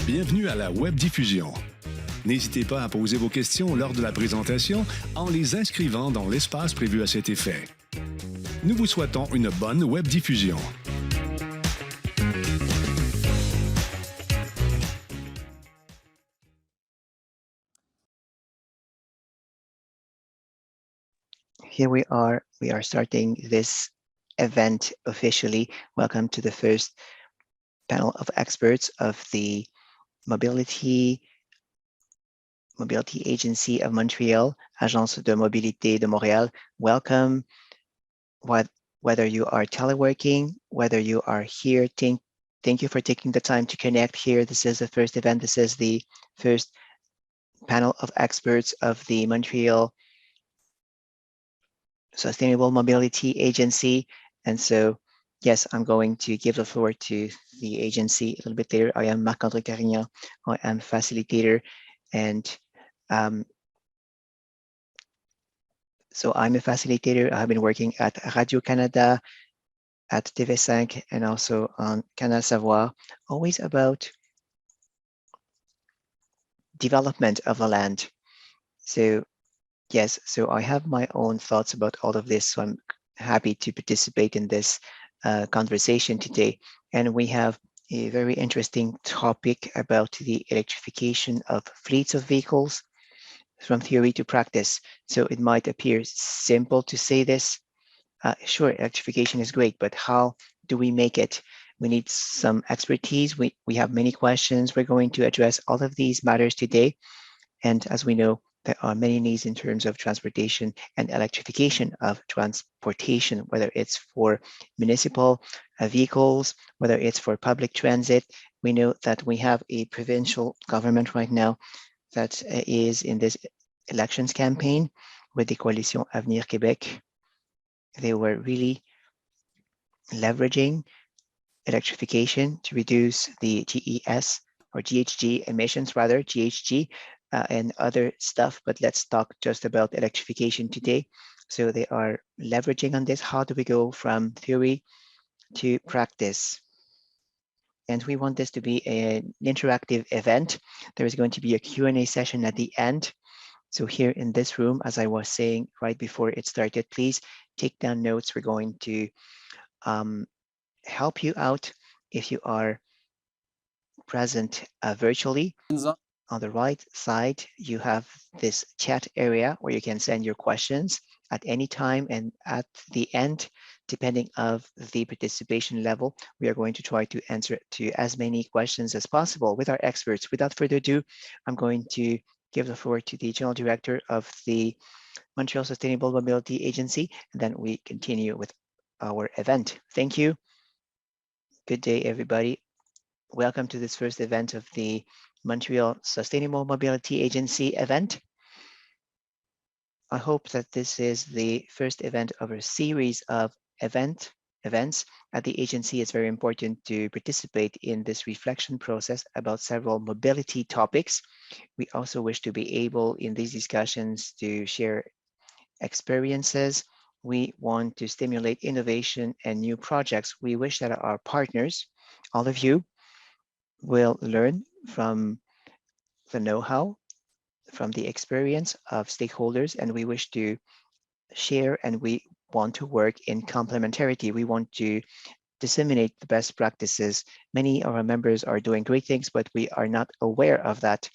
Bienvenue à la web diffusion. N'hésitez pas à poser vos questions lors de la présentation en les inscrivant dans l'espace prévu à cet effet. Nous vous souhaitons une bonne web diffusion. Here we are starting this event officially. Welcome to the first panel of experts of the Mobility Agency of Montreal, Agence de mobilité de Montréal. Welcome, whether you are teleworking, whether you are here. Thank you for taking the time to connect here. This is the first event. This is the first panel of experts of the Montreal Sustainable Mobility Agency. And so, yes, I'm going to give the floor to the agency a little bit later. I am Marc-André Carignan. I am facilitator. And so I'm a facilitator. I've been working at Radio-Canada, at TV5, and also on Canal Savoir, always about development of the land. So yes, so I have my own thoughts about all of this. So I'm happy to participate in this conversation today. And we have a very interesting topic about the electrification of fleets of vehicles from theory to practice. So it might appear simple to say this. Sure, electrification is great, but how do we make it? We need some expertise. We have many questions. We're going to address all of these matters today. And as we know, there are many needs in terms of transportation and electrification of transportation, whether it's for municipal vehicles, whether it's for public transit. We know that we have a provincial government right now that is in this elections campaign with the Coalition Avenir Québec. They were really leveraging electrification to reduce the GES or GHG emissions, rather, GHG, and other stuff, but let's talk just about electrification today. So they are leveraging on this. How do we go from theory to practice? And we want this to be an interactive event. There is going to be a Q&A session at the end. So here in this room, as I was saying right before it started, please take down notes. We're going to help you out if you are present virtually. On the right side, you have this chat area where you can send your questions at any time, and at the end, depending of the participation level, we are going to try to answer to as many questions as possible with our experts. Without further ado, I'm going to give the floor to the General Director of the Montreal Sustainable Mobility Agency, and then we continue with our event. Thank you. Good day, everybody. Welcome to this first event of the Montreal Sustainable Mobility Agency event. I hope that this is the first event of a series of events at the agency. It's very important to participate in this reflection process about several mobility topics. We also wish to be able in these discussions to share experiences. We want to stimulate innovation and new projects. We wish that our partners, all of you, will learn from the know-how, from the experience of stakeholders, and we wish to share, and we want to work in complementarity. We want to disseminate the best practices. Many of our members are doing great things, but we are not aware of that.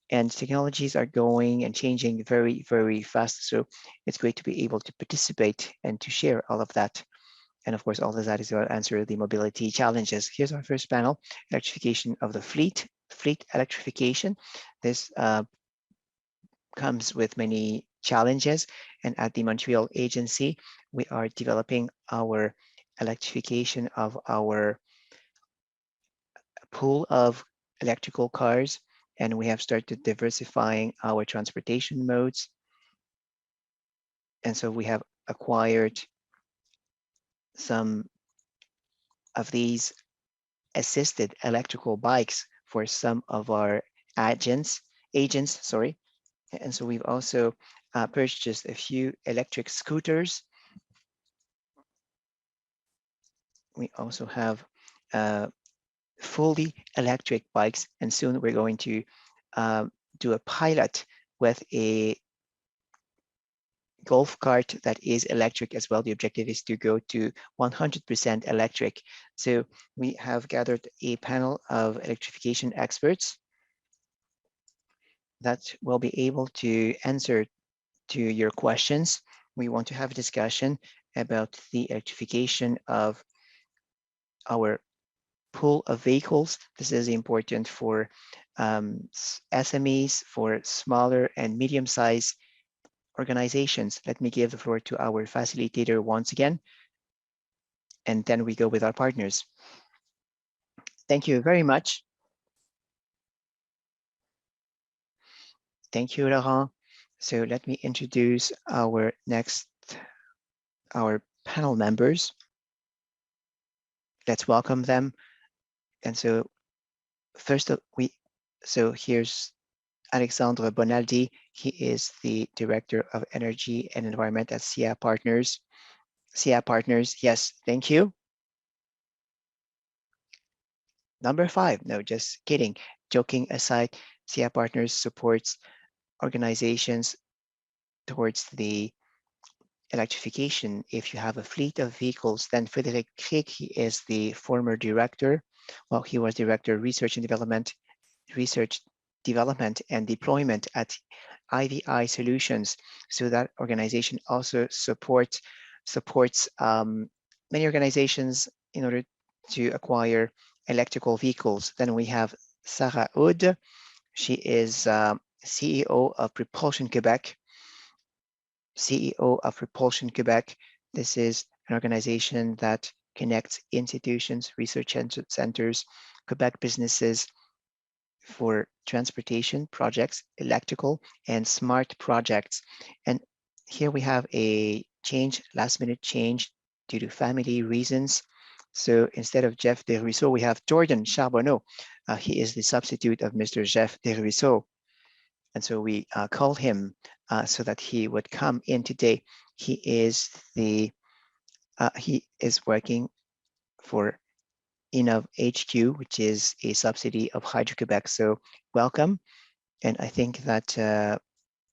And technologies are going and changing very, very fast. So it's great to be able to participate and to share all of that. And of course, all of that is going to answer the mobility challenges. Here's our first panel, electrification of the fleet electrification. This comes with many challenges. And at the Montreal Agency, we are developing our electrification of our pool of electrical cars. And we have started diversifying our transportation modes. And so we have acquired some of these assisted electrical bikes for some of our agents, sorry. And so we've also purchased a few electric scooters We also have fully electric bikes, and soon we're going to do a pilot with a golf cart that is electric as well. The objective is to go to 100% electric. So we have gathered a panel of electrification experts that will be able to answer to your questions. We want to have a discussion about the electrification of our pool of vehicles. This is important for SMEs, for smaller and medium-sized organizations. Let me give the floor to our facilitator once again, and then we go with our partners. Thank you very much. Thank you, Laurent. So let me introduce our panel members. Let's welcome them. And so first, here's Alexandre Bonaldi. He is the Director of Energy and Environment at SIA Partners. SIA Partners, yes, thank you. Number 5, no, just kidding. Joking aside, SIA Partners supports organizations towards the electrification. If you have a fleet of vehicles, then Frédéric Crick, he is the former director. Well, he was director of research and development and deployment at IVI Solutions. So that organization also supports many organizations in order to acquire electrical vehicles. Then we have Sarah Hood. She is CEO of Propulsion Quebec. CEO of Propulsion Quebec. This is an organization that connects institutions, research centers, Quebec businesses for transportation projects, electrical and smart projects. And here we have a change, last minute change due to family reasons. So instead of Jeff Desruisseaux, we have Jordan Charbonneau. He is the substitute of Mr. Jeff Desruisseaux. And so we called him so that he would come in today. He is working for Innov HQ, which is a subsidy of Hydro-Quebec. So welcome. And I think that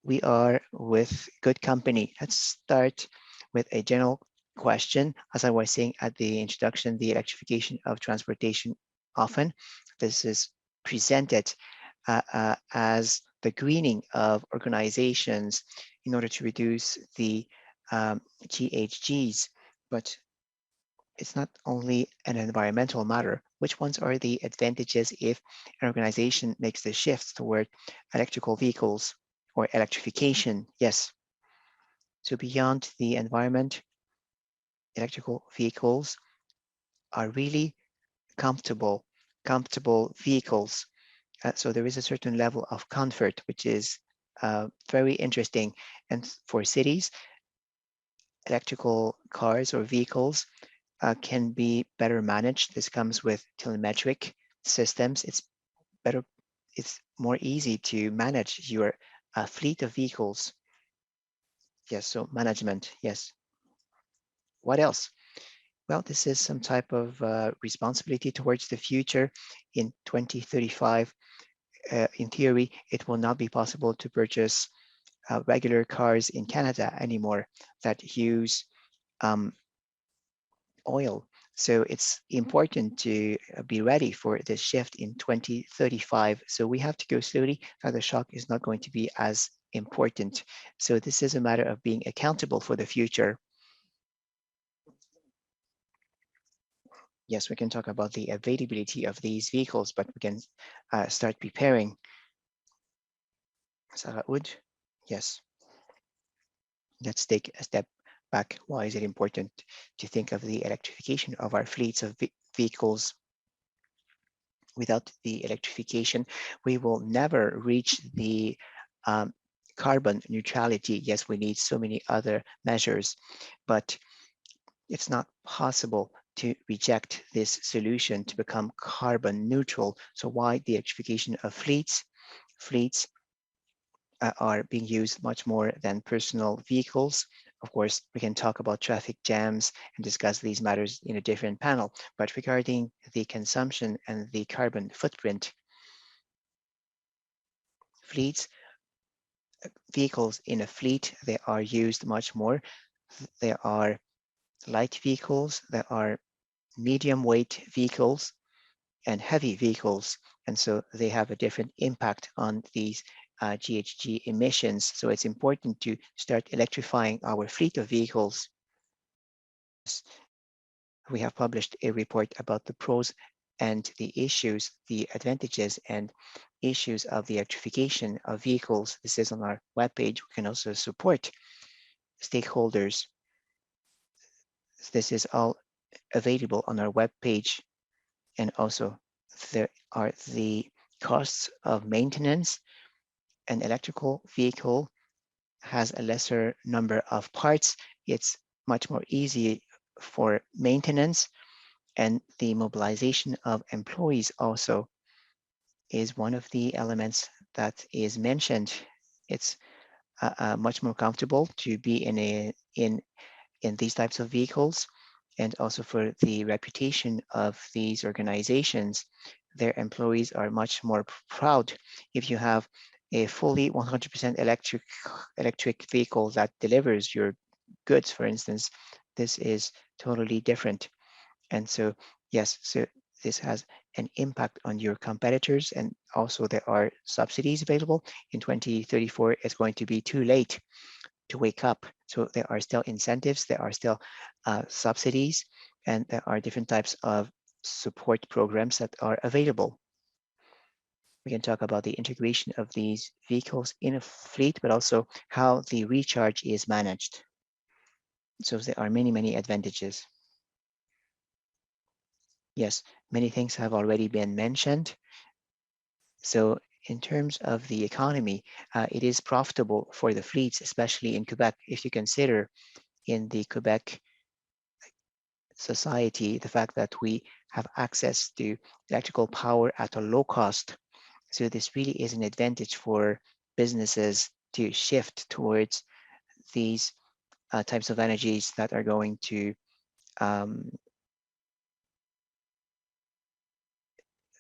we are with good company. Let's start with a general question. As I was saying at the introduction, the electrification of transportation, often this is presented as the greening of organizations in order to reduce the GHGs, but it's not only an environmental matter. Which ones are the advantages if an organization makes the shift toward electrical vehicles or electrification? Yes. So beyond the environment, electrical vehicles are really comfortable vehicles. So there is a certain level of comfort, which is very interesting. And for cities, electrical cars or vehicles can be better managed. This comes with telemetric systems. It's more easy to manage your fleet of vehicles. Yes, so management, yes. What else? Well, this is some type of responsibility towards the future. In 2035, in theory, it will not be possible to purchase regular cars in Canada anymore that use oil. So it's important to be ready for this shift in 2035. So we have to go slowly. The shock is not going to be as important. So this is a matter of being accountable for the future. Yes, we can talk about the availability of these vehicles, but we can start preparing. Sarah Wood, yes. Let's take a step back. Why is it important to think of the electrification of our fleets of vehicles? Without the electrification, we will never reach the carbon neutrality. Yes, we need so many other measures, but it's not possible to reject this solution to become carbon neutral. So why the electrification of fleets? Fleets are being used much more than personal vehicles. Of course, we can talk about traffic jams and discuss these matters in a different panel, but regarding the consumption and the carbon footprint, fleets, vehicles in a fleet, they are used much more. There are light vehicles, there are medium weight vehicles, and heavy vehicles. And so they have a different impact on these GHG emissions. So it's important to start electrifying our fleet of vehicles. We have published a report about the pros and the issues, the advantages and issues of the electrification of vehicles. This is on our webpage. We can also support stakeholders. This is all available on our webpage. And also there are the costs of maintenance. An electrical vehicle has a lesser number of parts. It's much more easy for maintenance, and the mobilization of employees also is one of the elements that is mentioned. It's much more comfortable to be in these types of vehicles, and also for the reputation of these organizations. Their employees are much more proud if you have a fully 100% electric vehicle that delivers your goods, for instance. This is totally different. And so, yes, so this has an impact on your competitors, and also there are subsidies available. In 2034, it's going to be too late to wake up. So there are still incentives, there are still subsidies, and there are different types of support programs that are available. We can talk about the integration of these vehicles in a fleet, but also how the recharge is managed. So there are many, many advantages. Yes, many things have already been mentioned. So in terms of the economy, it is profitable for the fleets, especially in Quebec. If you consider in the Quebec society, the fact that we have access to electrical power at a low cost. So this really is an advantage for businesses to shift towards these types of energies that are going to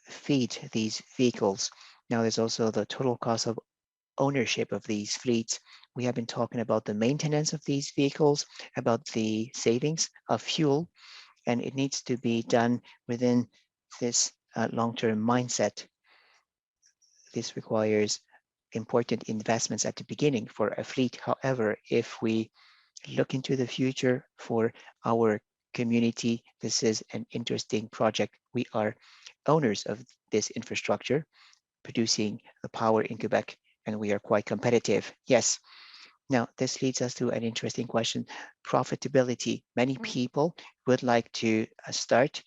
feed these vehicles. Now there's also the total cost of ownership of these fleets. We have been talking about the maintenance of these vehicles, about the savings of fuel, and it needs to be done within this long-term mindset. This requires important investments at the beginning for a fleet. However, if we look into the future for our community, this is an interesting project. We are owners of this infrastructure, producing the power in Quebec, and we are quite competitive. Yes. Now, this leads us to an interesting question, profitability. Many people would like to start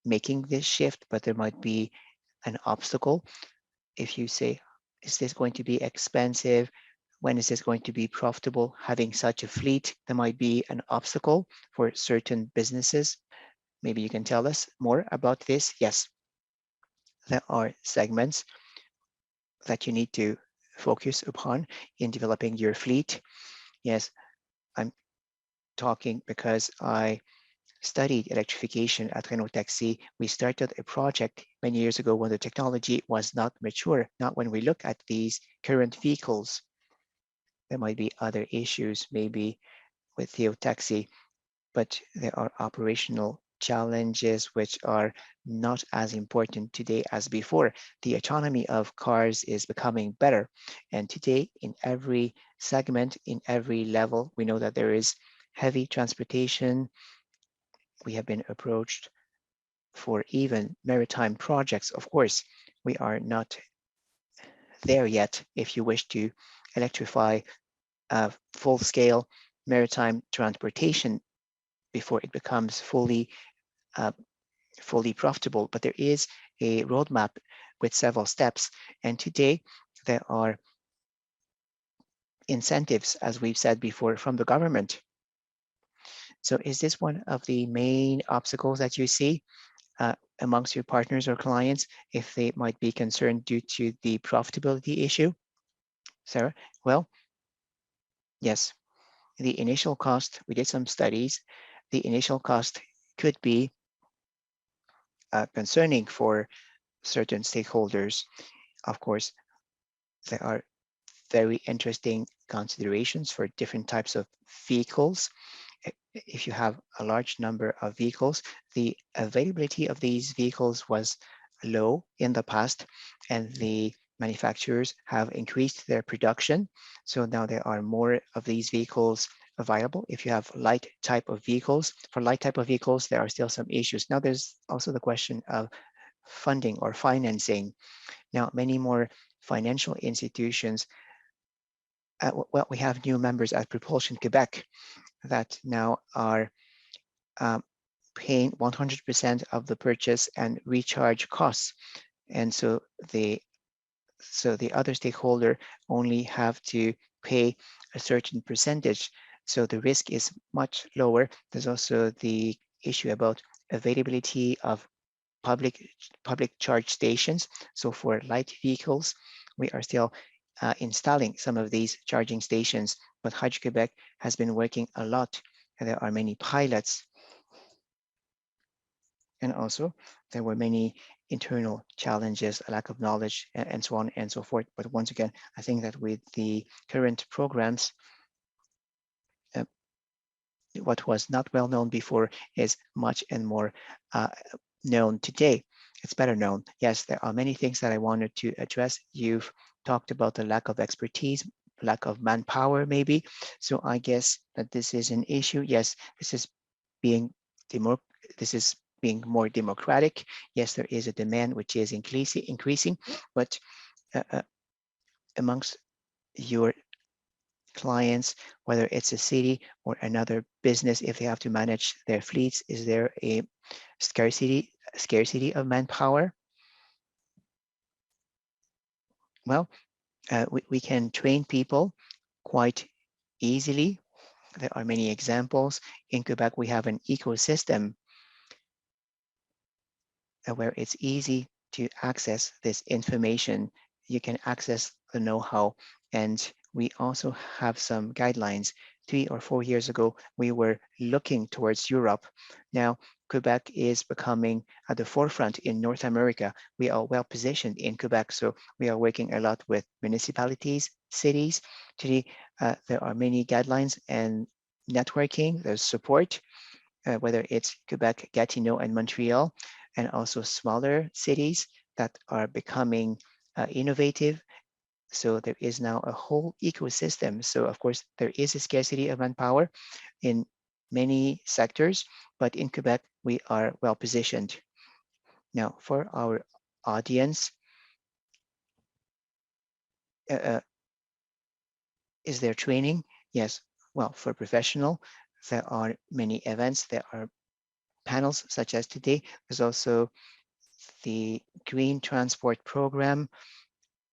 making this shift, but there might be an obstacle. If you say, is this going to be expensive? When is this going to be profitable? Having such a fleet, there might be an obstacle for certain businesses. Maybe you can tell us more about this. Yes, there are segments that you need to focus upon in developing your fleet. Yes, I'm talking because I studied electrification at Renault Taxi. We started a project many years ago when the technology was not mature. Not when we look at these current vehicles. There might be other issues, maybe with Theo Taxi, but there are operational challenges which are not as important today as before. The autonomy of cars is becoming better. And today, in every segment, in every level, we know that there is heavy transportation. We have been approached for even maritime projects. Of course, we are not there yet. If you wish to electrify full-scale maritime transportation before it becomes fully profitable, but there is a roadmap with several steps. And today there are incentives, as we've said before, from the government. So is this one of the main obstacles that you see amongst your partners or clients, if they might be concerned due to the profitability issue? Sarah? Well, yes, the initial cost, we did some studies, the initial cost could be concerning for certain stakeholders. Of course, there are very interesting considerations for different types of vehicles. If you have a large number of vehicles, the availability of these vehicles was low in the past, and the manufacturers have increased their production. So now there are more of these vehicles available. If you have light type of vehicles, for light type of vehicles, there are still some issues. Now there's also the question of funding or financing. Now, many more financial institutions, well, we have new members at Propulsion Quebec that now are um, paying 100% of the purchase and recharge costs. And so the other stakeholder only have to pay a certain percentage. So the risk is much lower. There's also the issue about availability of public charge stations. So for light vehicles, we are still installing some of these charging stations, but Hydro-Quebec has been working a lot, and there are many pilots. And also, there were many internal challenges, a lack of knowledge, and so on and so forth. But once again, I think that with the current programs, what was not well known before is much and more known today. It's better known. Yes, there are many things that I wanted to address. You've talked about the lack of expertise, lack of manpower, maybe. So I guess that this is an issue. Yes, this is being more democratic. Yes, there is a demand which is increasing, but amongst your clients, whether it's a city or another business, if they have to manage their fleets, is there a scarcity of manpower? Well, we can train people quite easily. There are many examples. In Quebec, we have an ecosystem where it's easy to access this information. You can access the know-how, and we also have some guidelines. 3 or 4 years ago, we were looking towards Europe. Now, Quebec is becoming at the forefront in North America. We are well positioned in Quebec, so we are working a lot with municipalities, cities. Today, there are many guidelines and networking, there's support, whether it's Quebec, Gatineau, and Montreal, and also smaller cities that are becoming innovative. So there is now a whole ecosystem. So of course, there is a scarcity of manpower in many sectors, but in Quebec, we are well positioned. Now, for our audience, is there training? Yes. Well, for professional, there are many events. There are panels such as today. There's also the Green Transport Program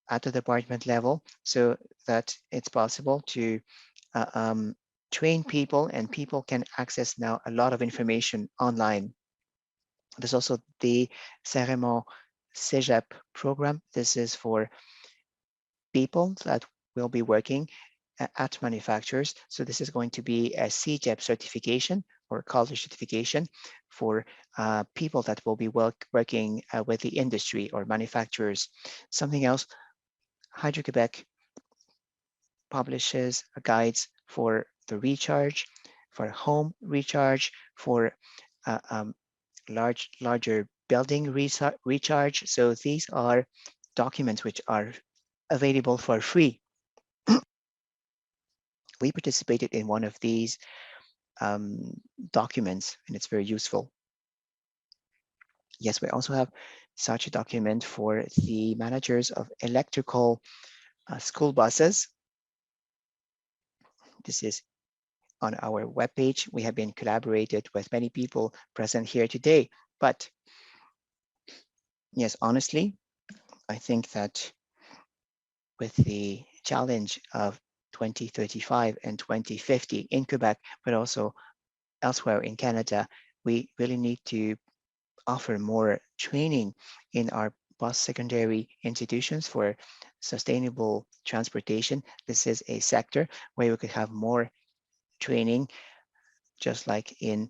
at the department level, so that it's possible to train people, and people can access now a lot of information online. There's also the Ceremon CEGEP program. This is for people that will be working at manufacturers. So this is going to be a CEGEP certification or college certification for people that will be working with the industry or manufacturers. Something else, Hydro-Quebec publishes guides for the recharge, for home recharge, for larger building recharge. So these are documents which are available for free. We participated in one of these documents, and it's very useful. Yes, we also have such a document for the managers of electrical school buses. This is on our webpage. We have been collaborated with many people present here today. But yes, honestly, I think that with the challenge of 2035 and 2050 in Quebec, but also elsewhere in Canada, we really need to offer more training in our post-secondary institutions for sustainable transportation. This is a sector where we could have more training, just like in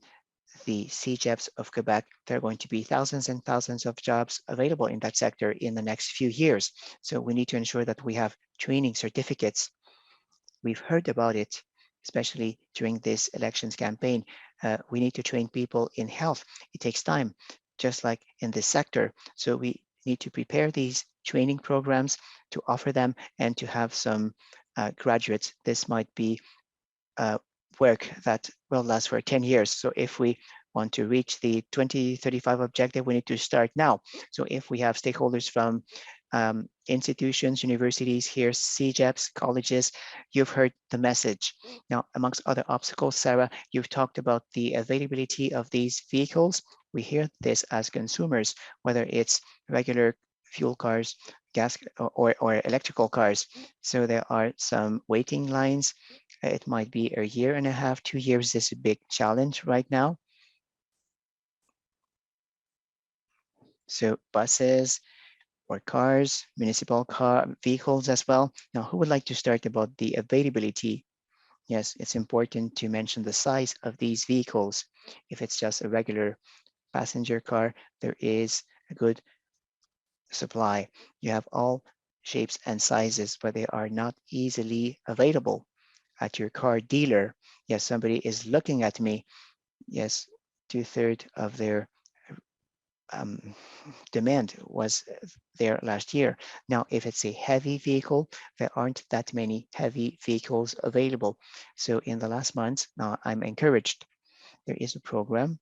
the CJEPs of Quebec, there are going to be thousands and thousands of jobs available in that sector in the next few years. So we need to ensure that we have training certificates. We've heard about it, especially during this elections campaign. We need to train people in health. It takes time, just like in this sector. So we need to prepare these training programs to offer them and to have some graduates. This might be work that will last for 10 years. So if we want to reach the 2035 objective, we need to start now. So if we have stakeholders from institutions, universities, here, CJEPs, colleges, you've heard the message. Now, amongst other obstacles, Sarah, you've talked about the availability of these vehicles. We hear this as consumers, whether it's regular fuel cars, gas or electrical cars. So there are some waiting lines. It might be a year and a half, 2 years is a big challenge right now. So buses or cars, municipal car vehicles as well. Now, who would like to start about the availability? Yes, it's important to mention the size of these vehicles. If it's just a regular passenger car, there is a good supply. You have all shapes and sizes, but they are not easily available at your car dealer. Yes, somebody is looking at me. Yes, 2/3 of their um, demand was there last year. Now, if it's a heavy vehicle, there aren't that many heavy vehicles available. So in the last months, now I'm encouraged. There is a program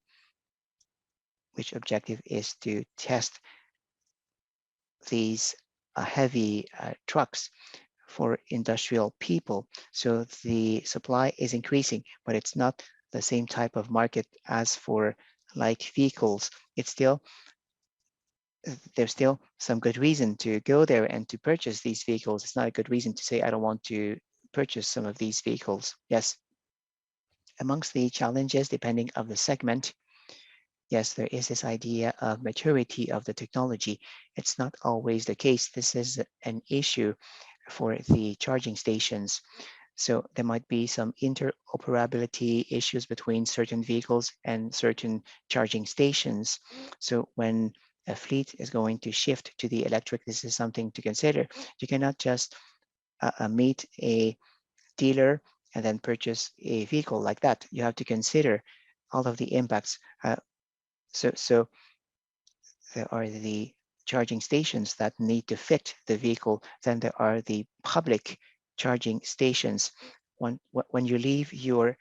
which objective is to test these heavy trucks for industrial people. So the supply is increasing, but it's not the same type of market as for light vehicles. It's still, there's still some good reason to go there and to purchase these vehicles. It's not a good reason to say, I don't want to purchase some of these vehicles. Yes. Amongst the challenges, depending on the segment, yes, there is this idea of maturity of the technology. It's not always the case. This is an issue for the charging stations. So there might be some interoperability issues between certain vehicles and certain charging stations. So when a fleet is going to shift to the electric, this is something to consider. You cannot just meet a dealer and then purchase a vehicle like that. You have to consider all of the impacts. So there are the charging stations that need to fit the vehicle. Then there are the public charging stations. When you leave your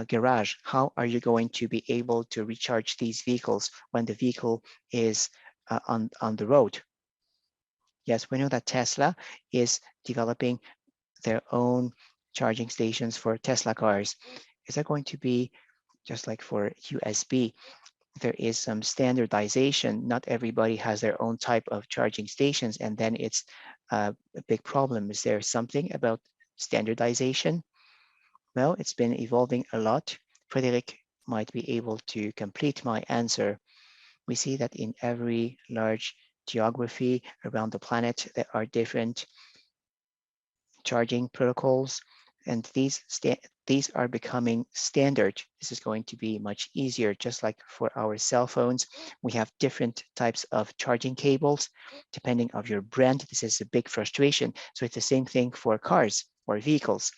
garage, how are you going to be able to recharge these vehicles when the vehicle is on the road? Yes, we know that Tesla is developing their own charging stations for Tesla cars. Is that going to be just like for USB? There is some standardization. Not everybody has their own type of charging stations, and then it's a big problem. Is there something about standardization? Well, it's been evolving a lot. Frederic might be able to complete my answer. We see that in every large geography around the planet, there are different charging protocols, and these are becoming standard. This is going to be much easier, just like for our cell phones. We have different types of charging cables, depending on your brand. This is a big frustration. So it's the same thing for cars or vehicles.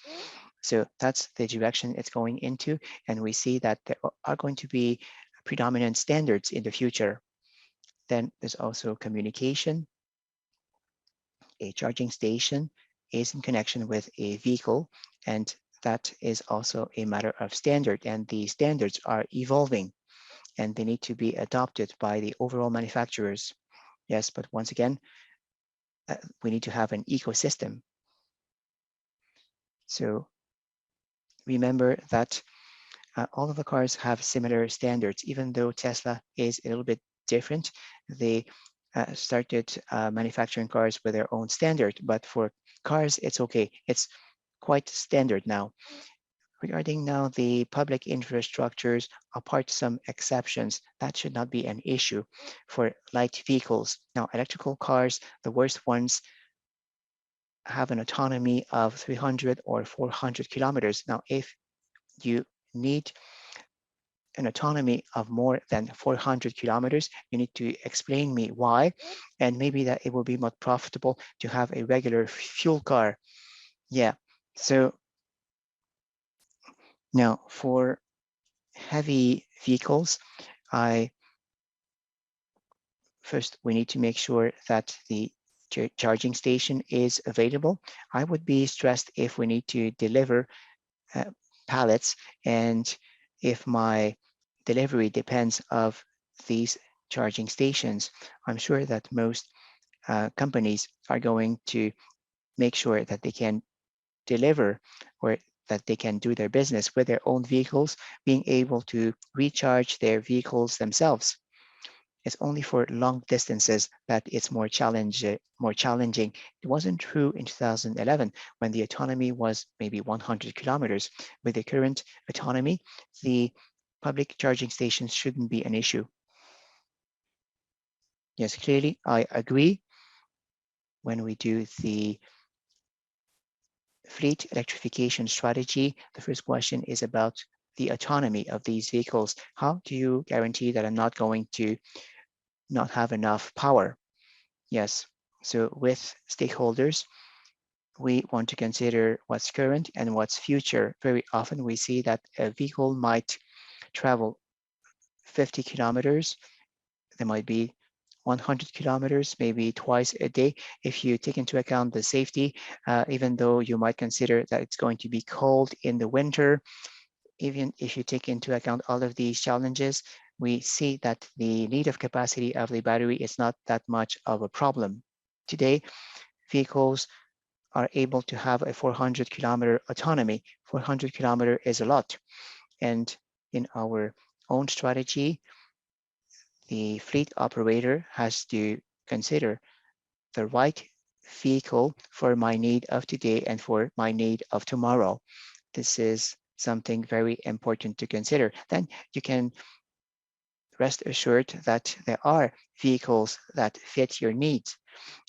So that's the direction it's going into. And we see that there are going to be predominant standards in the future. Then there's also communication. A charging station is in connection with a vehicle, and that is also a matter of standard, and the standards are evolving and they need to be adopted by the overall manufacturers. Yes, but once again, we need to have an ecosystem. So remember that all of the cars have similar standards, even though Tesla is a little bit different. They started manufacturing cars with their own standard, but for cars, it's okay. It's quite standard now. Regarding now the public infrastructures, apart some exceptions, that should not be an issue for light vehicles. Now, electrical cars, the worst ones, have an autonomy of 300 or 400 kilometers. Now, if you need an autonomy of more than 400 kilometers, you need to explain me why, and maybe that it will be more profitable to have a regular fuel car. Yeah, so now for heavy vehicles, first we need to make sure that the charging station is available. I would be stressed if we need to deliver uh, pallets, and if my delivery depends of these charging stations. I'm sure that most companies are going to make sure that they can deliver, or that they can do their business with their own vehicles, being able to recharge their vehicles themselves. It's only for long distances that it's more challenging. It wasn't true in 2011 when the autonomy was maybe 100 kilometers. With the current autonomy, the public charging stations shouldn't be an issue. Yes, clearly, I agree. When we do the fleet electrification strategy, the first question is about the autonomy of these vehicles. How do you guarantee that I'm not going to not have enough power? Yes, so with stakeholders, we want to consider what's current and what's future. Very often we see that a vehicle might travel 50 kilometers, there might be 100 kilometers, maybe twice a day. If you take into account the safety, even though you might consider that it's going to be cold in the winter, even if you take into account all of these challenges, we see that the need of capacity of the battery is not that much of a problem. Today, vehicles are able to have a 400 kilometer autonomy. 400 kilometer is a lot. And in our own strategy, the fleet operator has to consider the right vehicle for my need of today and for my need of tomorrow. This is something very important to consider. Then you can rest assured that there are vehicles that fit your needs.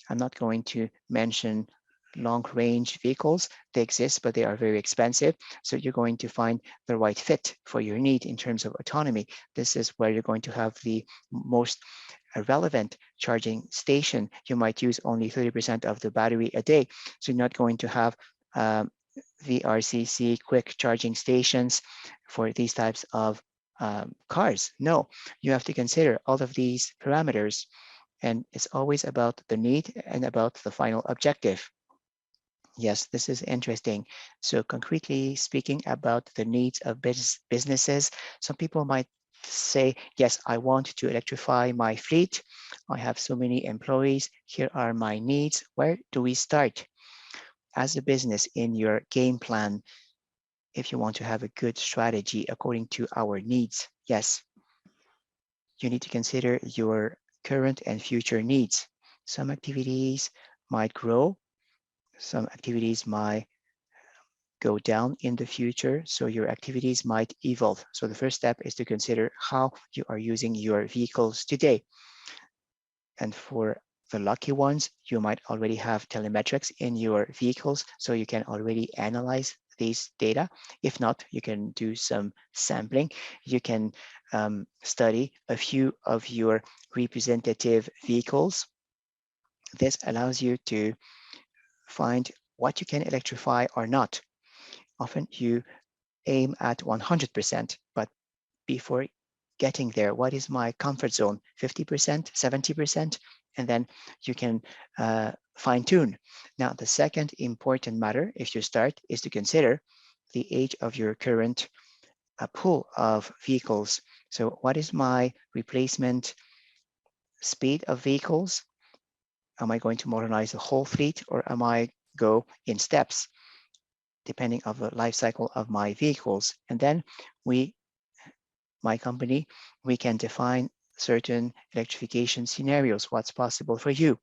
I'm not going to mention long range vehicles. They exist, but they are very expensive. So you're going to find the right fit for your need in terms of autonomy. This is where you're going to have the most relevant charging station. You might use only 30% of the battery a day. So you're not going to have VRCC quick charging stations for these types of cars. No, you have to consider all of these parameters, and it's always about the need and about the final objective. Yes, this is interesting. So concretely speaking about the needs of businesses, some people might say, yes, I want to electrify my fleet. I have so many employees. Here are my needs. Where do we start? As a business in your game plan, if you want to have a good strategy according to our needs, yes, you need to consider your current and future needs. Some activities might grow, some activities might go down in the future, so your activities might evolve. So the first step is to consider how you are using your vehicles today. And for the lucky ones, you might already have telemetrics in your vehicles, so you can already analyze these data. If not, you can do some sampling. You can study a few of your representative vehicles. This allows you to find what you can electrify or not. Often you aim at 100%, but before getting there, what is my comfort zone? 50%, 70%, and then you can fine tune. Now, the second important matter, if you start, is to consider the age of your current pool of vehicles. So what is my replacement speed of vehicles? Am I going to modernize the whole fleet, or am I go in steps, depending on the life cycle of my vehicles? And then my company, we can define certain electrification scenarios, what's possible for you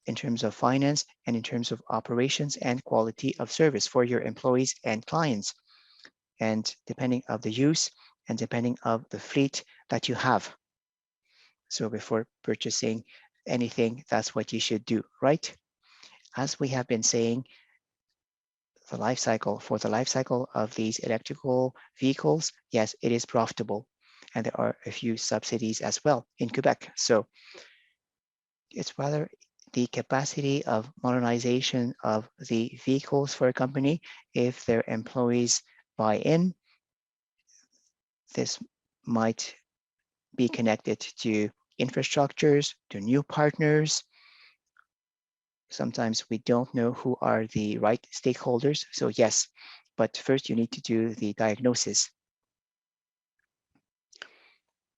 in terms of finance and in terms of operations and quality of service for your employees and clients. And depending of the use and depending of the fleet that you have. So before purchasing anything, that's what you should do, right? As we have been saying, the life cycle, for the life cycle of these electrical vehicles, yes, it is profitable. And there are a few subsidies as well in Quebec. So it's rather the capacity of modernization of the vehicles for a company. If their employees buy in, this might be connected to infrastructures, to new partners. Sometimes we don't know who are the right stakeholders. So yes, but first you need to do the diagnosis.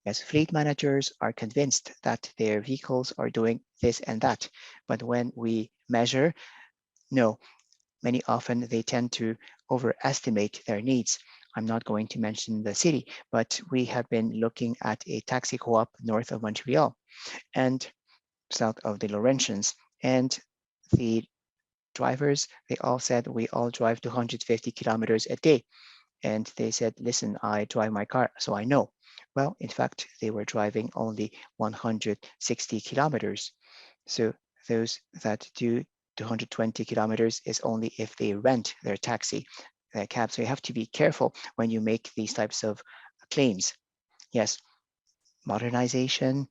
As fleet managers are convinced that their vehicles are doing this and that, but when we measure, no, many often they tend to overestimate their needs. I'm not going to mention the city, but we have been looking at a taxi co-op north of Montreal and south of the Laurentians, and the drivers, they all said we all drive 250 kilometers a day. And they said, listen, I drive my car, so I know. Well, in fact, they were driving only 160 kilometers. So those that do 220 kilometers is only if they rent their taxi cab. So you have to be careful when you make these types of claims. Yes, modernization,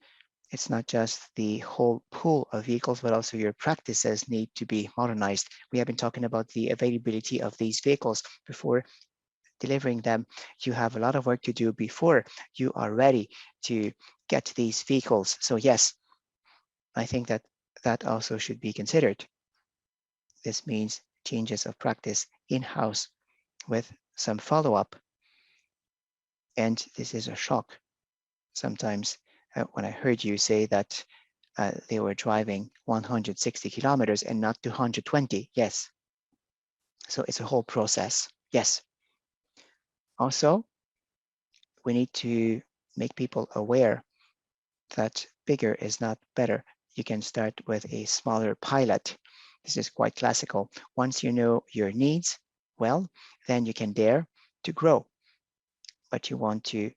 it's not just the whole pool of vehicles, but also your practices need to be modernized. We have been talking about the availability of these vehicles before delivering them. You have a lot of work to do before you are ready to get these vehicles. So yes, I think that that also should be considered. This means changes of practice in-house with some follow-up. And this is a shock. Sometimes when I heard you say that they were driving 160 kilometers and not 220, yes. So it's a whole process, yes. Also, we need to make people aware that bigger is not better. You can start with a smaller pilot. This is quite classical. Once you know your needs well, then you can dare to grow, but you want to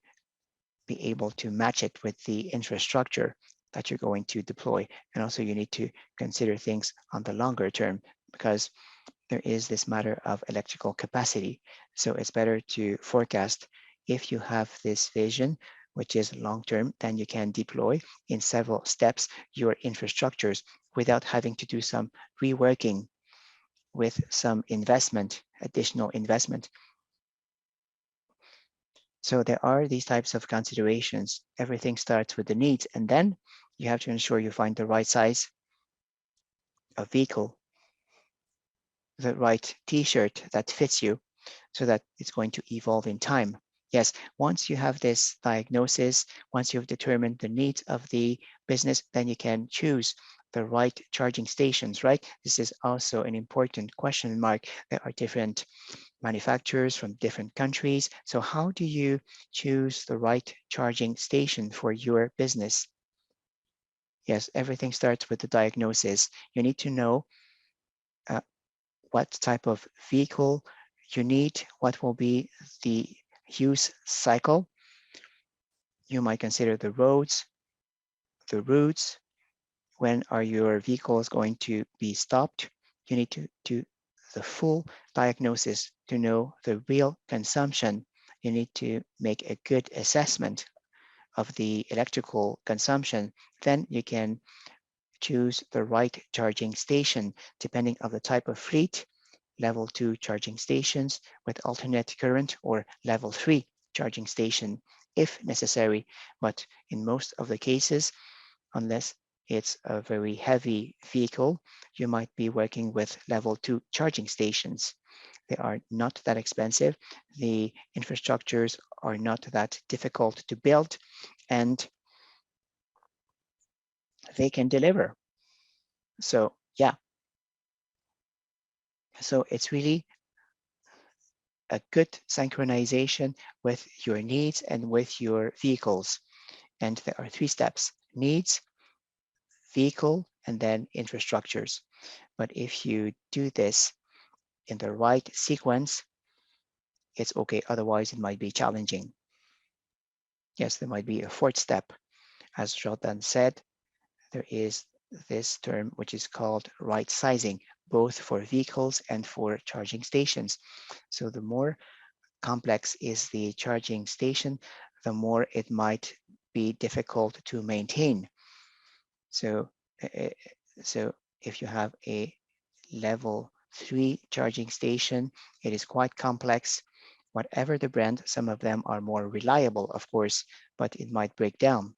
be able to match it with the infrastructure that you're going to deploy. And also you need to consider things on the longer term because there is this matter of electrical capacity. So it's better to forecast if you have this vision, which is long-term, then you can deploy in several steps your infrastructures without having to do some reworking with some investment, additional investment. So there are these types of considerations. Everything starts with the needs, and then you have to ensure you find the right size of vehicle, the right t-shirt that fits you so that it's going to evolve in time. Yes, once you have this diagnosis, once you've determined the needs of the business, then you can choose the right charging stations, right? This is also an important question mark. There are different manufacturers from different countries. So how do you choose the right charging station for your business? Yes, everything starts with the diagnosis. You need to know what type of vehicle you need, what will be the use cycle. You might consider the roads, the routes, when are your vehicles going to be stopped. You need to do the full diagnosis to know the real consumption. You need to make a good assessment of the electrical consumption. Then you can choose the right charging station depending on the type of fleet, level 2 charging stations with alternate current or level 3 charging station if necessary. But in most of the cases, unless it's a very heavy vehicle, you might be working with level 2 charging stations. They are not that expensive. The infrastructures are not that difficult to build, and they can deliver. So yeah, so it's really a good synchronization with your needs and with your vehicles. And there are 3 steps: needs, vehicle, and then infrastructures. But if you do this in the right sequence, it's okay. Otherwise, it might be challenging. Yes, there might be a 4th step. As Jordan said, there is this term which is called right sizing. both for vehicles and for charging stations. So the more complex is the charging station, the more it might be difficult to maintain. So, uh, so if you have a level 3 charging station, it is quite complex. Whatever the brand, some of them are more reliable, of course, but it might break down.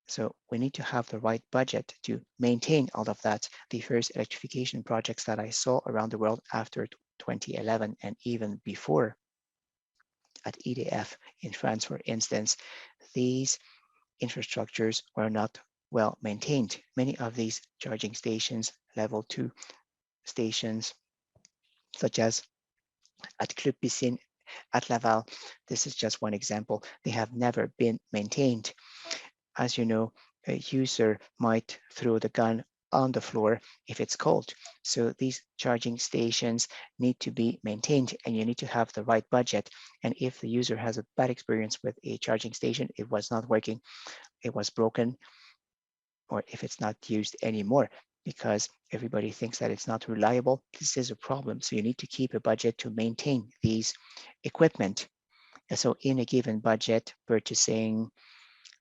So we need to have the right budget to maintain all of that. The first electrification projects that I saw around the world after 2011 and even before at EDF in France, for instance, these infrastructures were not well maintained. Many of these charging stations, level 2 stations, such as at Club Piscine, at Laval, this is just one example, they have never been maintained. As you know, a user might throw the gun on the floor if it's cold. So these charging stations need to be maintained and you need to have the right budget. And if the user has a bad experience with a charging station, it was not working, it was broken, or if it's not used anymore because everybody thinks that it's not reliable, this is a problem. So you need to keep a budget to maintain these equipment. And so in a given budget, purchasing,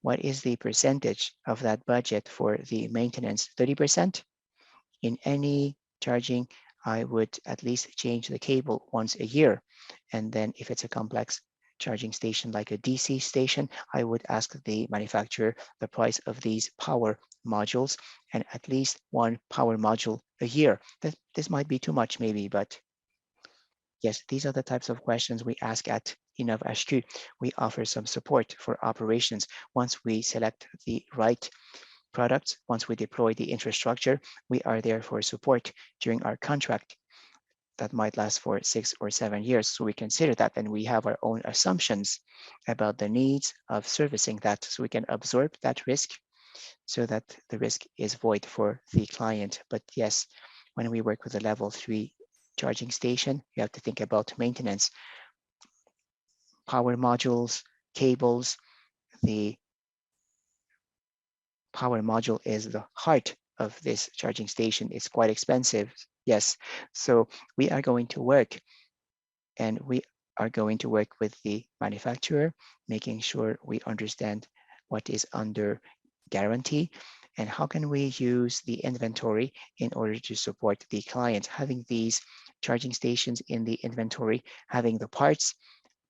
what is the percentage of that budget for the maintenance? 30%? In any charging, I would at least change the cable once a year. And then if it's a complex charging station like a DC station, I would ask the manufacturer the price of these power modules and at least one power module a year. This might be too much maybe, but yes, these are the types of questions we ask at InnovHQ. We offer some support for operations. Once we select the right products, once we deploy the infrastructure, we are there for support during our contract that might last for 6 or 7 years. So we consider that and we have our own assumptions about the needs of servicing that so we can absorb that risk so that the risk is void for the client. But yes, when we work with a level 3 charging station, you have to think about maintenance, power modules, cables. The power module is the heart of this charging station. It's quite expensive. Yes. So we are going to work and we are going to work with the manufacturer, making sure we understand what is under guarantee and how can we use the inventory in order to support the client. Having these charging stations in the inventory, having the parts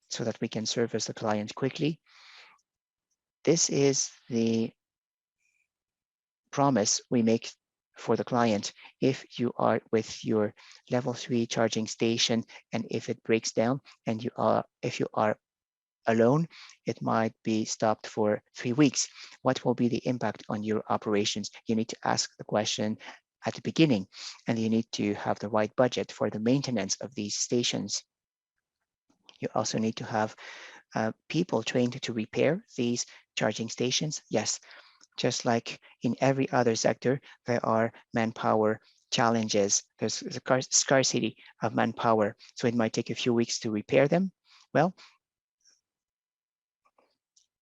so that we can service the client quickly. This is the promise we make for the client. If you are with your level 3 charging station and if it breaks down and if you are alone, it might be stopped for 3 weeks. What will be the impact on your operations? You need to ask the question at the beginning and you need to have the right budget for the maintenance of these stations. You also need to have people trained to repair these charging stations. Yes, just like in every other sector, there are manpower challenges. There's a scarcity of manpower. So it might take a few weeks to repair them. Well,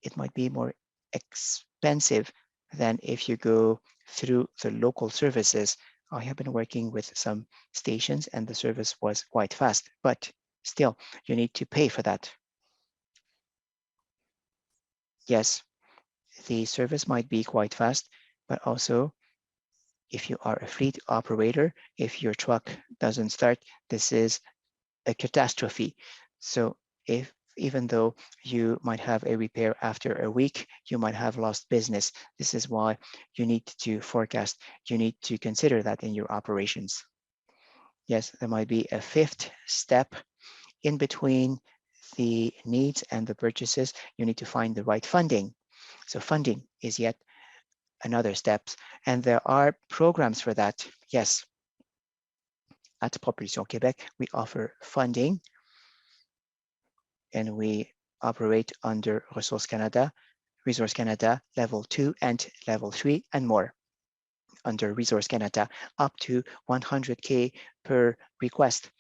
it might be more expensive than if you go through the local services. I have been working with some stations and the service was quite fast, but still you need to pay for that. Yes, the service might be quite fast, but also if you are a fleet operator, if your truck doesn't start, this is a catastrophe. So if even though you might have a repair after a week, you might have lost business. This is why you need to forecast. You need to consider that in your operations. Yes, there might be a fifth step in between the needs and the purchases. You need to find the right funding. So funding is yet another steps. And there are programs for that. Yes, at Propulsion Québec, we offer funding and we operate under Resource Canada, level 2 and level 3 and more. Under Resource Canada, up to 100K per request.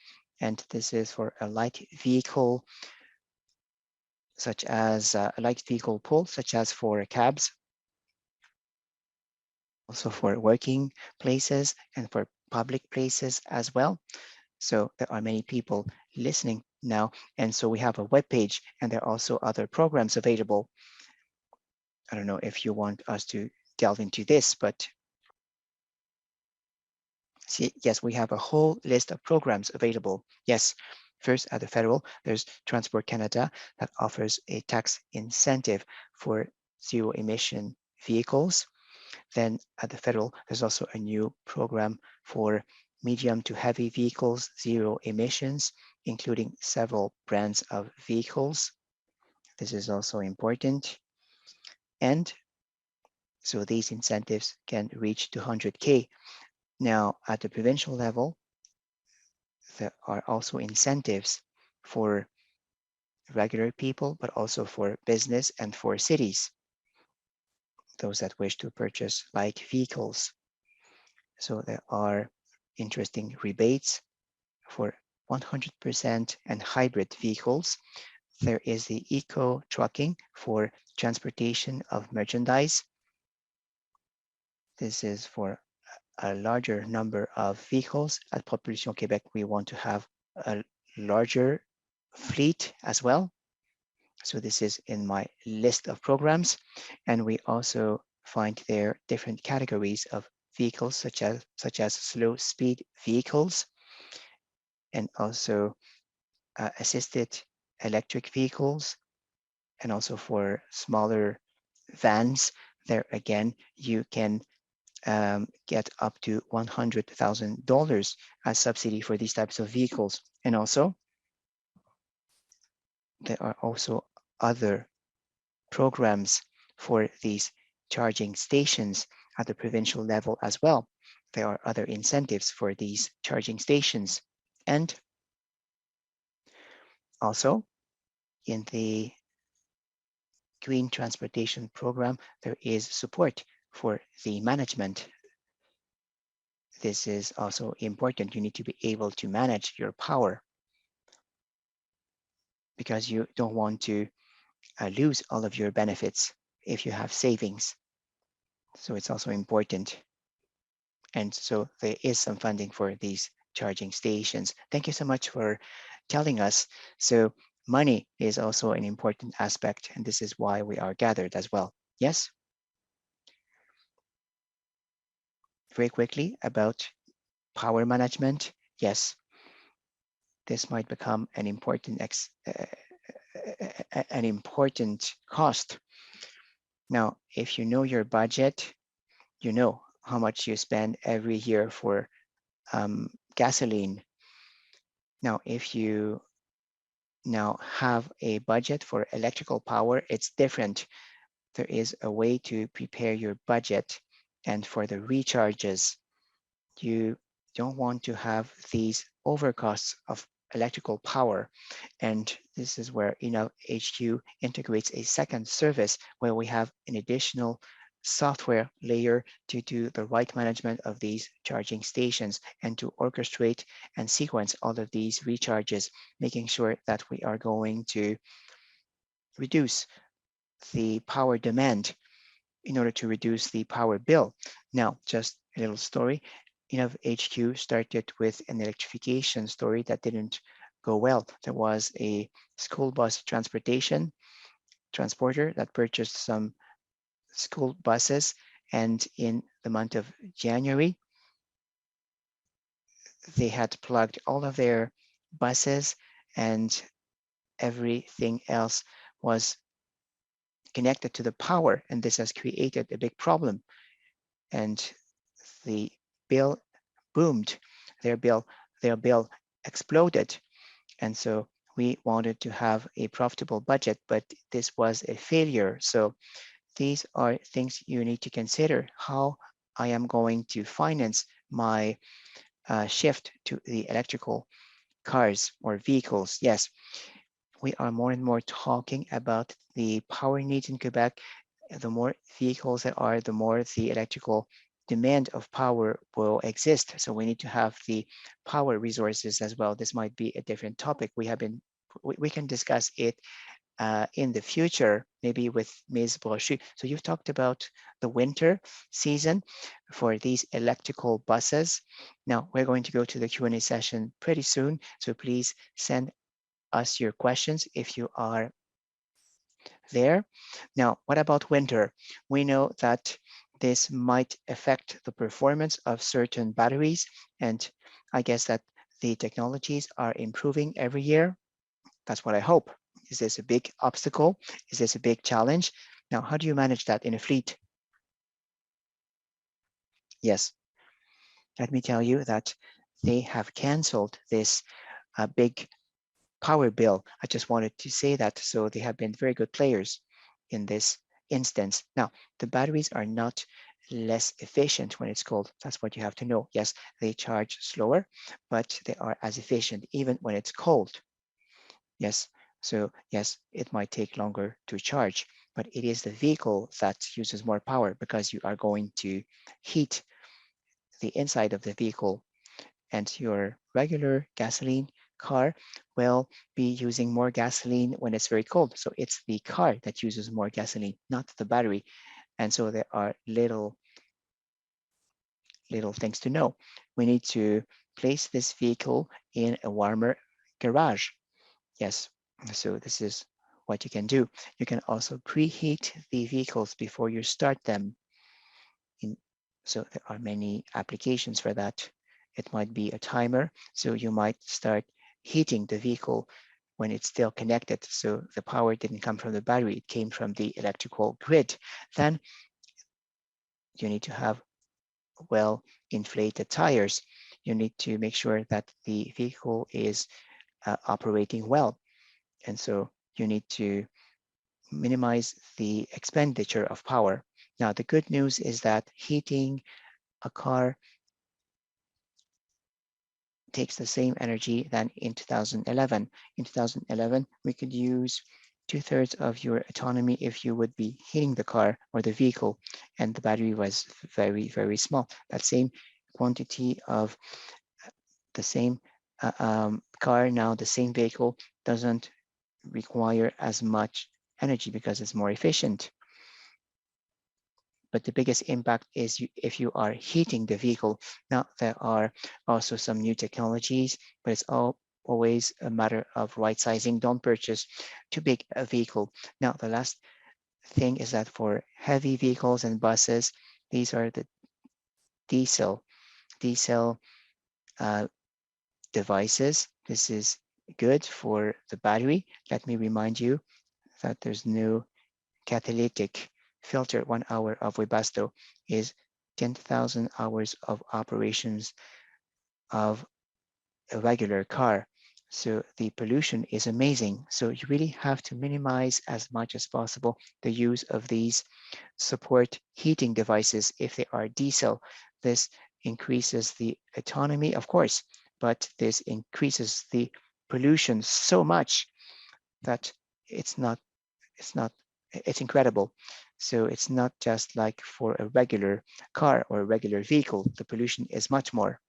And this is for a light vehicle, such as a light vehicle pool, such as for cabs, also for working places and for public places as well. So there are many people listening now. And so we have a web page, and there are also other programs available. I don't know if you want us to delve into this, but see, yes, we have a whole list of programs available. Yes, first at the federal, there's Transport Canada that offers a tax incentive for zero emission vehicles. Then at the federal, there's also a new program for medium to heavy vehicles, zero emissions, including several brands of vehicles. This is also important. And so these incentives can reach 200K. Now, at the provincial level, there are also incentives for regular people, but also for business and for cities, those that wish to purchase light vehicles. So there are interesting rebates for 100% and hybrid vehicles. There is the eco trucking for transportation of merchandise. This is for a larger number of vehicles. At Propulsion Québec, we want to have a larger fleet as well. So this is in my list of programs. And we also find there different categories of vehicles, such as slow speed vehicles, and also assisted electric vehicles, and also for smaller vans. There again, you can get up to $100,000 as subsidy for these types of vehicles. And also, there are also other programs for these charging stations at the provincial level as well. There are other incentives for these charging stations. And also, in the green transportation program, there is support for the management. This is also important. You need to be able to manage your power, because you don't want to lose all of your benefits if you have savings. So it's also important. And so there is some funding for these charging stations. Thank you so much for telling us. So money is also an important aspect, and this is why we are gathered as well. Yes? Very quickly about power management. Yes, this might become an important cost. Now, if you know your budget, you know how much you spend every year for gasoline. Now, if you now have a budget for electrical power, it's different. There is a way to prepare your budget. And for the recharges, you don't want to have these overcosts of electrical power. And this is where HQ integrates a second service where we have an additional software layer to do the right management of these charging stations and to orchestrate and sequence all of these recharges, making sure that we are going to reduce the power demand in order to reduce the power bill. Now, just a little story. HQ started with an electrification story that didn't go well. There was a school bus transporter that purchased some school buses, and in the month of January, they had plugged all of their buses and everything else was connected to the power, and this has created a big problem. And the bill boomed, their bill exploded. And so we wanted to have a profitable budget, but this was a failure. So these are things you need to consider: how I am going to finance my shift to the electrical cars or vehicles. Yes, we are more and more talking about the power needs in Quebec. The more vehicles there are, the more the electrical demand of power will exist. So we need to have the power resources as well. This might be a different topic. We can discuss it in the future, maybe with Ms. Brochy. So you've talked about the winter season for these electrical buses. Now we're going to go to the Q&A session pretty soon. So please send us your questions if you are there. Now, what about winter? We know that this might affect the performance of certain batteries, and I guess that the technologies are improving every year. That's what I hope. Is this a big obstacle? Is this a big challenge? Now, how do you manage that in a fleet? Yes, let me tell you that they have canceled this big power bill. I just wanted to say that. So they have been very good players in this instance. Now, the batteries are not less efficient when it's cold. That's what you have to know. Yes, they charge slower, but they are as efficient even when it's cold. Yes, so yes, it might take longer to charge, but it is the vehicle that uses more power because you are going to heat the inside of the vehicle, and your regular gasoline car will be using more gasoline when it's very cold. So it's the car that uses more gasoline, not the battery. And so there are little things to know. We need to place this vehicle in a warmer garage. Yes, so this is what you can do. You can also preheat the vehicles before you start them. So there are many applications for that. It might be a timer, so you might start heating the vehicle when it's still connected. So the power didn't come from the battery, it came from the electrical grid. Then you need to have well inflated tires. You need to make sure that the vehicle is operating well. And so you need to minimize the expenditure of power. Now, the good news is that heating a car takes the same energy than in 2011. In 2011, we could use 2/3 of your autonomy if you would be heating the car or the vehicle, and the battery was very, very small. That same quantity of the same car, now the same vehicle doesn't require as much energy because it's more efficient. But the biggest impact is if you are heating the vehicle. Now, there are also some new technologies, but it's always a matter of right sizing. Don't purchase too big a vehicle. Now, the last thing is that for heavy vehicles and buses, these are the diesel uh, devices. This is good for the battery. Let me remind you that there's no catalytic filter. 1 hour of Webasto is 10,000 hours of operations of a regular car. So the pollution is amazing. So you really have to minimize as much as possible the use of these support heating devices if they are diesel. This increases the autonomy, of course, but this increases the pollution so much that it's not it's incredible. So it's not just like for a regular car or a regular vehicle, the pollution is much more.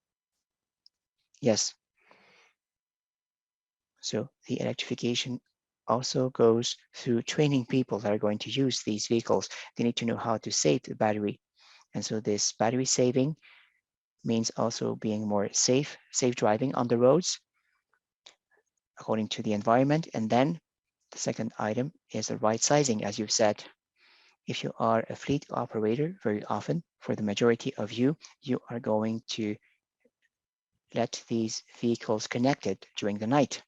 Yes. So the electrification also goes through training people that are going to use these vehicles. They need to know how to save the battery. And so this battery saving means also being more safe driving on the roads according to the environment. And then the second item is the right sizing, as you've said. If you are a fleet operator, very often, for the majority of you, you are going to let these vehicles connected during the night.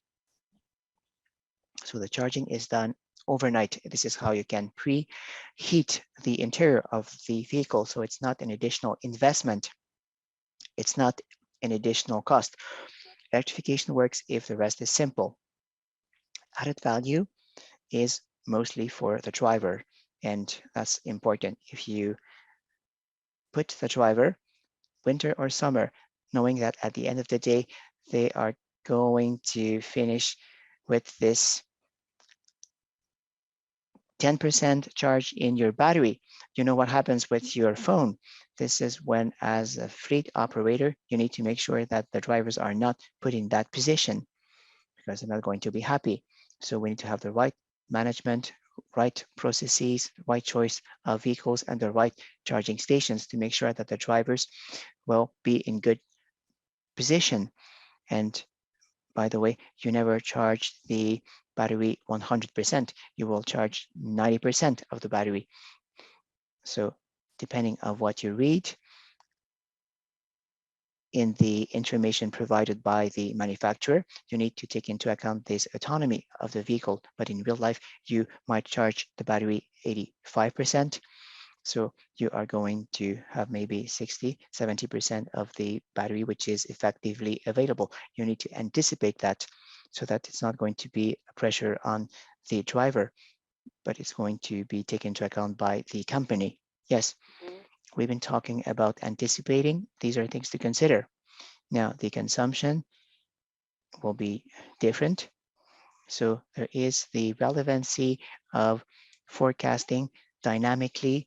So the charging is done overnight. This is how you can preheat the interior of the vehicle. So it's not an additional investment. It's not an additional cost. Electrification works if the rest is simple. Added value is mostly for the driver, and that's important. If you put the driver, winter or summer, knowing that at the end of the day, they are going to finish with this 10% charge in your battery. You know what happens with your phone. This is when, as a fleet operator, you need to make sure that the drivers are not put in that position because they're not going to be happy. So we need to have the right management, right processes, right choice of vehicles, and the right charging stations to make sure that the drivers will be in good position. And by the way, you never charge the battery 100%. You will charge 90% of the battery. So depending on what you read in the information provided by the manufacturer, you need to take into account this autonomy of the vehicle. But in real life, you might charge the battery 85%. So you are going to have maybe 60, 70% of the battery, which is effectively available. You need to anticipate that so that it's not going to be a pressure on the driver, but it's going to be taken into account by the company. Yes, we've been talking about anticipating. These are things to consider. Now, the consumption will be different. So there is the relevancy of forecasting dynamically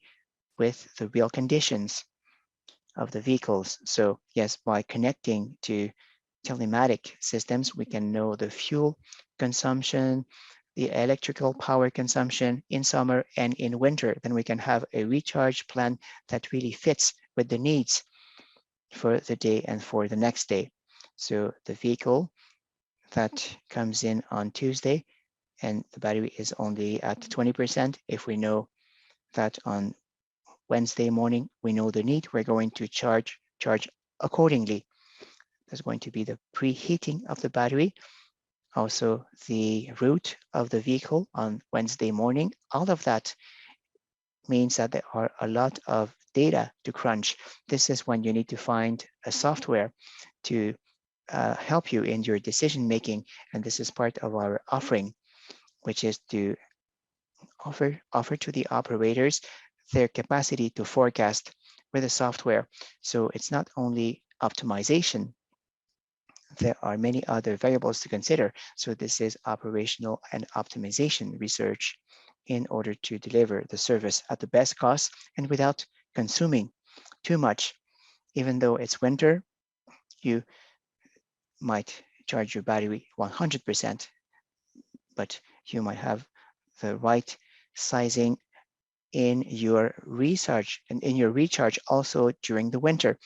with the real conditions of the vehicles. So yes, by connecting to telematic systems, we can know the fuel consumption, the electrical power consumption in summer and in winter. Then we can have a recharge plan that really fits with the needs for the day and for the next day. So the vehicle that comes in on Tuesday and the battery is only at 20%, if we know that on Wednesday morning, we know the need, we're going to charge accordingly. There's going to be the preheating of the battery, also the route of the vehicle on Wednesday morning. All of that means that there are a lot of data to crunch. This is when you need to find a software to help you in your decision making. And this is part of our offering, which is to offer to the operators their capacity to forecast with the software. So it's not only optimization, there are many other variables to consider. So this is operational and optimization research in order to deliver the service at the best cost and without consuming too much. Even though it's winter, you might charge your battery 100%, but you might have the right sizing in your recharge and in your recharge also during the winter.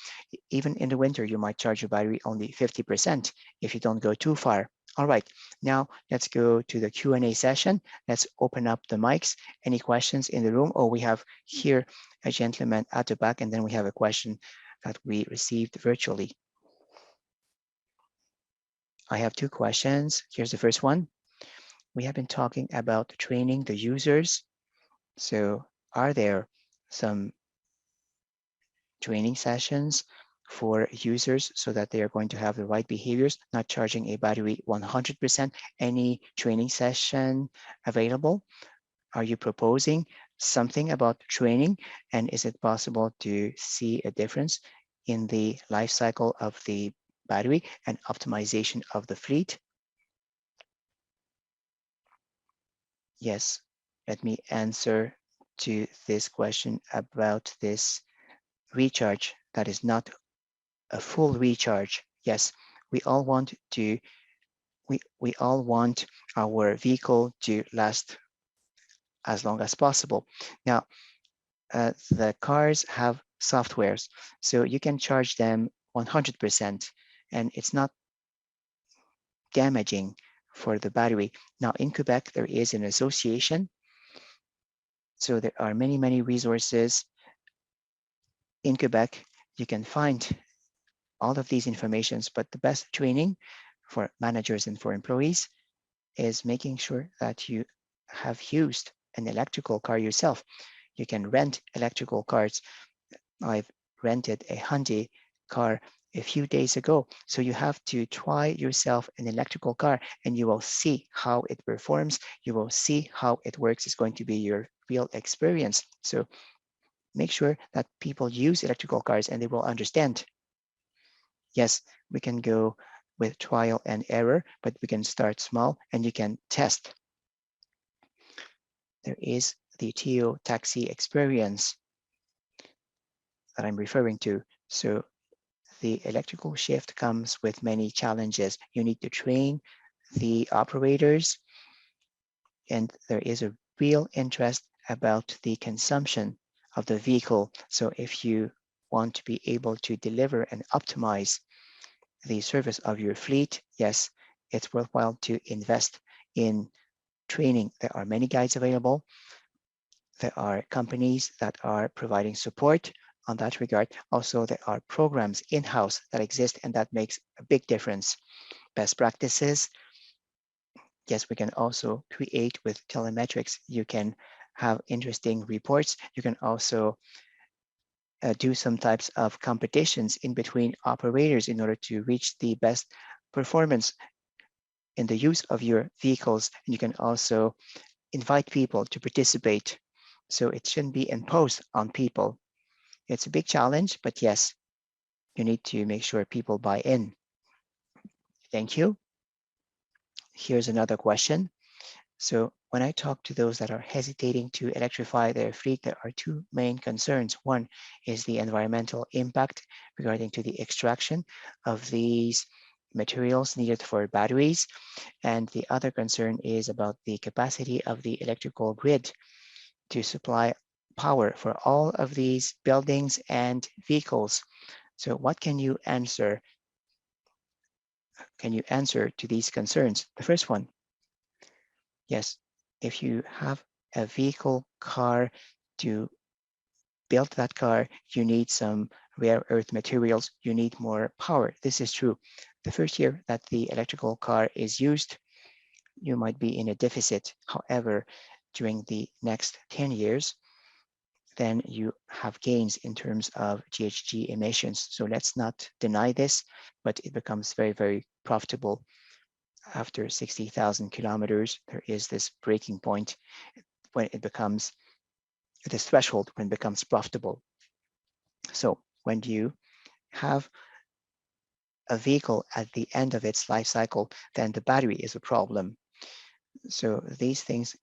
Even in the winter, you might charge your battery only 50% if you don't go too far. All right, now let's go to the Q&A session. Let's open up the mics. Any questions in the room? Oh, we have here a gentleman at the back, and then we have a question that we received virtually. I have two questions. Here's the first one. We have been talking about training the users. So are there some training sessions for users so that they are going to have the right behaviors, not charging a battery 100%? Any training session available? Are you proposing something about training? And is it possible to see a difference in the life cycle of the battery and optimization of the fleet? Yes, let me answer to this question about this recharge that is not a full recharge. Yes, we all want our vehicle to last as long as possible. Now, the cars have softwares, so you can charge them 100%, and it's not damaging for the battery. Now, in Quebec, there is an association, so there are many resources in Quebec. You can find all of these informations, but the best training for managers and for employees is making sure that you have used an electrical car yourself. You can rent electrical cars. I've rented a Hyundai car a few days ago. So you have to try yourself an electrical car and you will see how it performs. You will see how it works. It's going to be your real experience. So make sure that people use electrical cars and they will understand. Yes, we can go with trial and error, but we can start small and you can test. There is the Tio taxi experience that I'm referring to. So the electrical shift comes with many challenges. You need to train the operators and there is a real interest about the consumption of the vehicle. So if you want to be able to deliver and optimize the service of your fleet, yes, it's worthwhile to invest in training. There are many guides available. There are companies that are providing support on that regard. Also, there are programs in-house that exist, and that makes a big difference. Best practices. Yes, we can also create with telemetrics. You can have interesting reports. You can also do some types of competitions in between operators in order to reach the best performance in the use of your vehicles. And you can also invite people to participate. So it shouldn't be imposed on people. It's a big challenge, but yes, you need to make sure people buy in. Thank you. Here's another question. So when I talk to those that are hesitating to electrify their fleet, there are two main concerns. One is the environmental impact regarding to the extraction of these materials needed for batteries. And the other concern is about the capacity of the electrical grid to supply power for all of these buildings and vehicles. So what can you answer? Can you answer to these concerns? The first one, yes, if you have a vehicle car to build that car, you need some rare earth materials, you need more power. This is true. The first year that the electrical car is used, you might be in a deficit. However, during the next 10 years, then you have gains in terms of GHG emissions. So let's not deny this, but it becomes very, very profitable. After 60,000 kilometers, there is this breaking point when it becomes, this threshold when it becomes profitable. So when you have a vehicle at the end of its life cycle, then the battery is a problem. So these things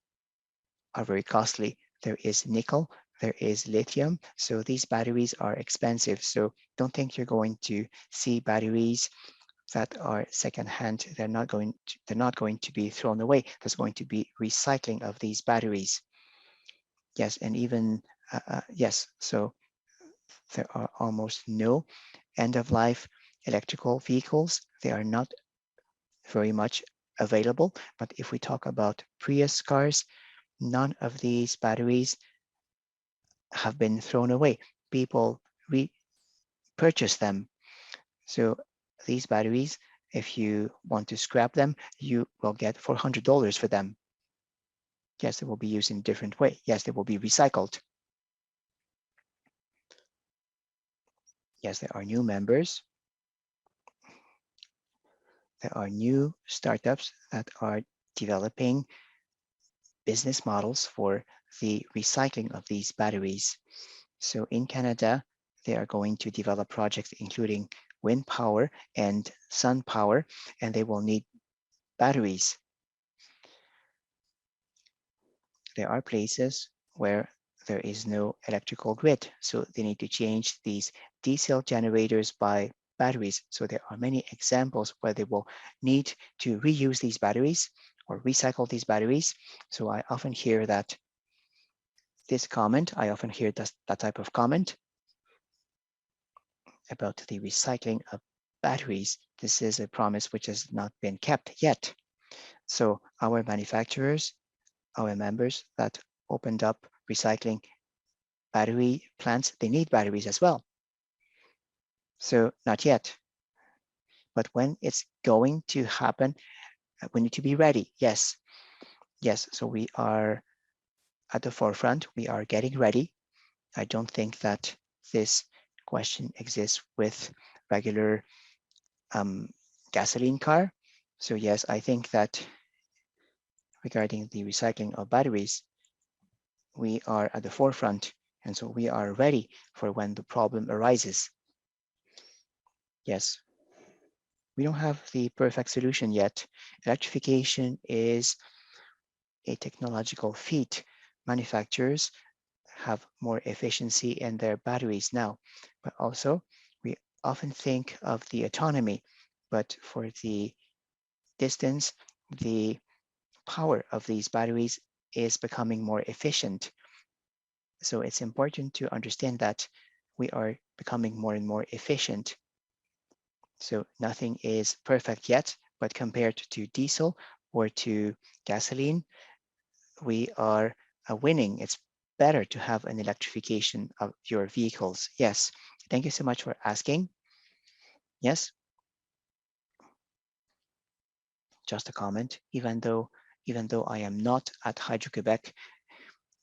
are very costly. There is nickel, there is lithium. So these batteries are expensive. So don't think you're going to see batteries that are secondhand. They're not going to be thrown away. There's going to be recycling of these batteries. Yes, and even yes. So there are almost no end-of-life electrical vehicles. They are not very much available. But if we talk about Prius cars, none of these batteries have been thrown away. People repurchase them. So these batteries, if you want to scrap them, you will get $400 for them. Yes, they will be used in a different way. Yes, they will be recycled. Yes, there are new members. There are new startups that are developing business models for the recycling of these batteries. So in Canada, they are going to develop projects including wind power and sun power, and they will need batteries. There are places where there is no electrical grid, so they need to change these diesel generators by batteries. So there are many examples where they will need to reuse these batteries or recycle these batteries. So I often hear that this comment, I often hear that type of comment about the recycling of batteries. This is a promise which has not been kept yet. So our manufacturers, our members that opened up recycling battery plants, they need batteries as well. So not yet. But when it's going to happen, we need to be ready. Yes. Yes. So we are at the forefront. We are getting ready. I don't think that this question exists with regular gasoline car. So yes, I think that regarding the recycling of batteries, we are at the forefront. And so we are ready for when the problem arises. Yes, we don't have the perfect solution yet. Electrification is a technological feat. Manufacturers have more efficiency in their batteries now, but also we often think of the autonomy, but for the distance, the power of these batteries is becoming more efficient. So it's important to understand that we are becoming more and more efficient. So nothing is perfect yet, but compared to diesel or to gasoline, we are winning. It's better to have an electrification of your vehicles. Yes, thank you so much for asking. Yes, just a comment. Even though I am not at Hydro-Quebec,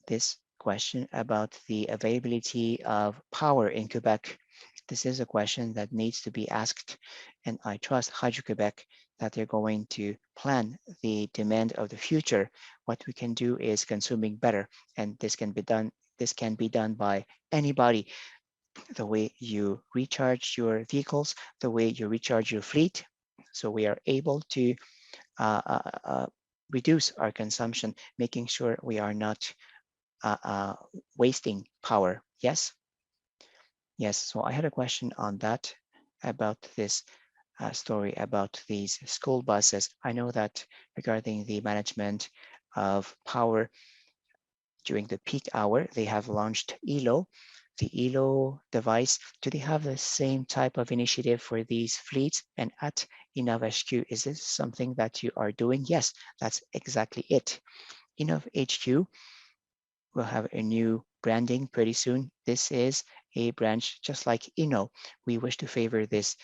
this question about the availability of power in Quebec, this is a question that needs to be asked, and I trust Hydro-Quebec that they're going to plan the demand of the future. What we can do is consuming better, and this can be done. This can be done by anybody. The way you recharge your vehicles, the way you recharge your fleet, so we are able to uh, uh, uh, reduce our consumption, making sure we are not wasting power. Yes? Yes, so I had a question on that about this story about these school buses. I know that regarding the management of power during the peak hour, they have launched ELO, the ELO device. Do they have the same type of initiative for these fleets? And at Innov HQ, is this something that you are doing? Yes, that's exactly it. Innov HQ will have a new branding pretty soon. This is a branch just like Inno. We wish to favor this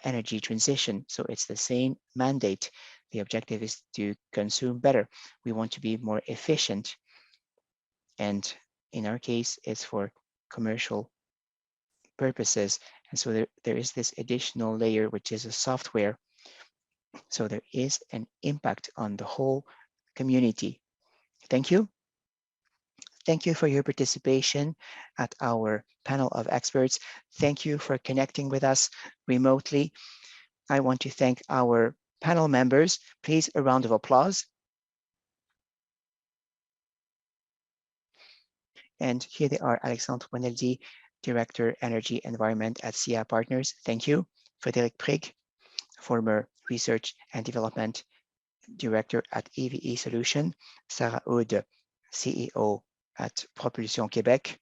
energy transition. So it's the same mandate. The objective is to consume better. We want to be more efficient. And in our case, it's for commercial purposes. And so there is this additional layer, which is a software. So there is an impact on the whole community. Thank you. Thank you for your participation at our panel of experts. Thank you for connecting with us remotely. I want to thank our panel members. Please, a round of applause. And here they are, Alexandre Boneldi, Director, Energy Environment at SIA Partners. Thank you. Frédéric Prig, former Research and Development Director at EVE Solution. Sarah Houd, CEO at Propulsion Québec.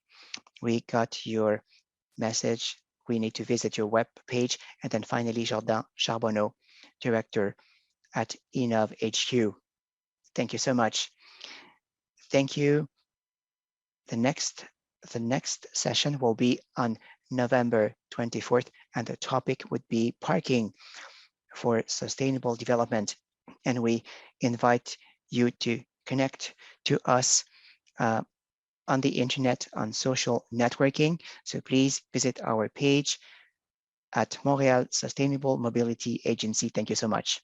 We got your message. We need to visit your web page. And then finally, Jordan Charbonneau, Director at Innov HQ. Thank you so much. Thank you. The next session will be on November 24th, and the topic would be parking for sustainable development. And we invite you to connect to us on the internet, on social networking. So please visit our page at Montreal Sustainable Mobility Agency. Thank you so much.